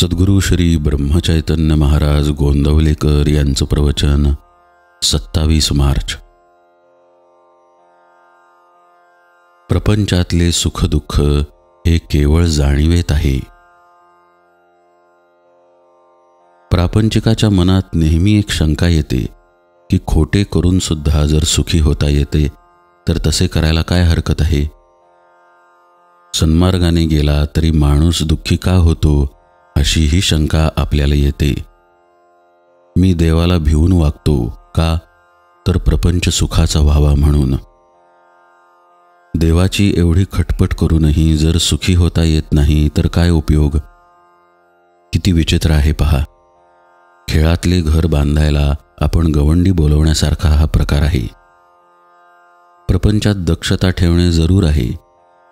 सद्गुरू श्री ब्रह्मचैतन्य महाराज गोंदवलेकर यांचं प्रवचन 27 मार्च. प्रपंचातले सुखदुःख हे केवळ जाणीवेत आहे. प्रापंचिकाच्या मनात नेहमी एक शंका येते की खोटे करून सुद्धा जर सुखी होता येते तर तसे करायला काय हरकत आहे. सन्मार्गाने गेला तरी माणूस दुःखी का होतो अशी ही शंका आपल्याला येते. मी देवाला भिवून वागतो का, तर प्रपंच सुखाचा व्हावा म्हणून. देवाची एवढी खटपट करूनही जर सुखी होता येत नाही तर काय उपयोग. किती विचित्र आहे पहा. खेळातले घर बांधायला आपण गवंडी बोलवण्यासारखा हा प्रकार आहे. प्रपंचात दक्षता ठेवणे जरूर आहे.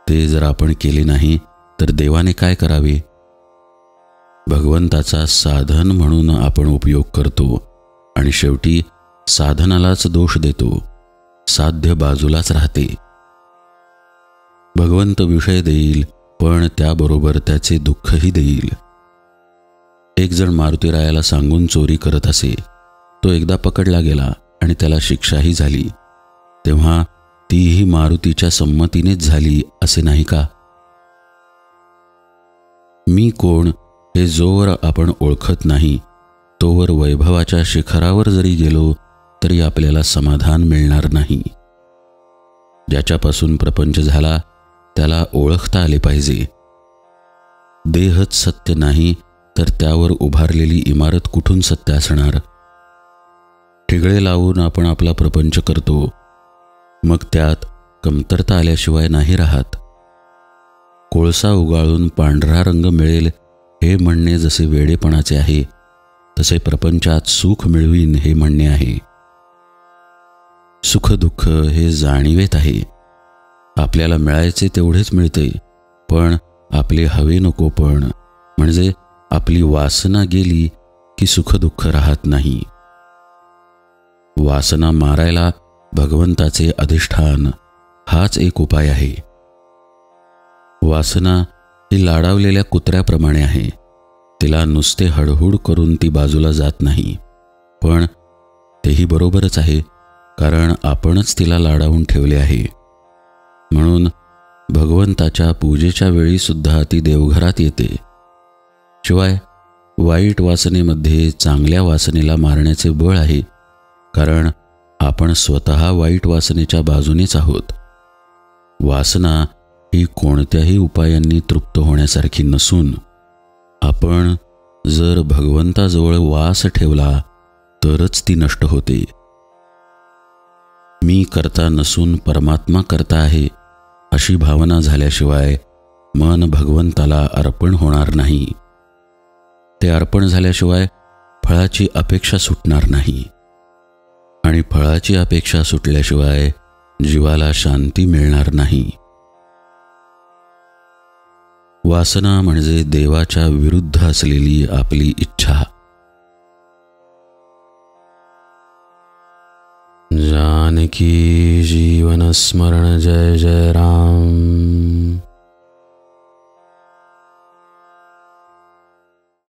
ते जर आपण केले नाही तर देवाने काय करावे. भगवंताचा साधन म्हणून आपण उपयोग करतो आणि शेवटी साधनालाच दोष देतो. साध्य बाजूलाच राहते. भगवंत विषय देईल पण त्याबरोबर त्याचे दुःखही देईल. एक जण मारुतीरायाला सांगून चोरी करत असे. तो एकदा पकडला गेला आणि त्याला शिक्षाही झाली. तेव्हा तीही मारुतीच्या संमतीनेच झाली असे नाही का. मी कोण हे जोवर आपण ओळखत नाही तोवर वैभवाच्या शिखरावर जरी गेलो तरी आपल्याला समाधान मिळणार नाही. ज्याच्यापासून प्रपंच झाला त्याला ओळखता आले पाहिजे. देहच सत्य नाही तर त्यावर उभारलेली इमारत कुठून सत्य असणार. ठिगळे लावून आपण आपला प्रपंच करतो, मग त्यात कमतरता आल्याशिवाय नाही राहत. कोळसा उगाळून पांढरा रंग मिळेल हे म्हणणे जसे वेडेपणाचे आहे तसे प्रपंचात सुख मिळवीन हे म्हणणे आहे. सुखदुःख हे जाणीवेत आहे. आपल्याला मिळायचे तेवढेच मिळते, पण आपले हवे नको पण, म्हणजे आपली वासना गेली की सुखदुःख राहत नाही. वासना मारायला भगवंताचे अधिष्ठान हाच एक उपाय आहे. वासना ही लाडावलेल्या कुत्र्याप्रमाणे आहे. तिला नुसते हडहुड करून ती बाजूला जात नाही. पण तेही बरोबरच आहे, कारण आपणच तिला लाडावून ठेवले आहे. म्हणून भगवंताच्या पूजेच्या वेळी सुद्धा ती देवघरात येते. शिवाय वाईट वासनेमध्ये चांगल्या वासनेला मारण्याचे बळ आहे, कारण आपण स्वतः वाईट वासनेच्या बाजूनेच आहोत. वासना ही कोणत्याही उपायांनी तृप्त होण्यासारखी नसून आपण जर भगवंताजवळ वास ठेवला तरच ती नष्ट होते. मी करता नसून परमात्मा करता आहे अशी भावना झाल्याशिवाय मन भगवंताला अर्पण होणार नाही. ते अर्पण झाल्याशिवाय फळाची अपेक्षा सुटणार नाही, आणि फळाची अपेक्षा सुटल्याशिवाय जीवाला शांती मिळणार नाही. वासना म्हणजे देवाच्या विरुद्ध असलेली आपली इच्छा. जानकी जीवन स्मरण जय जय राम.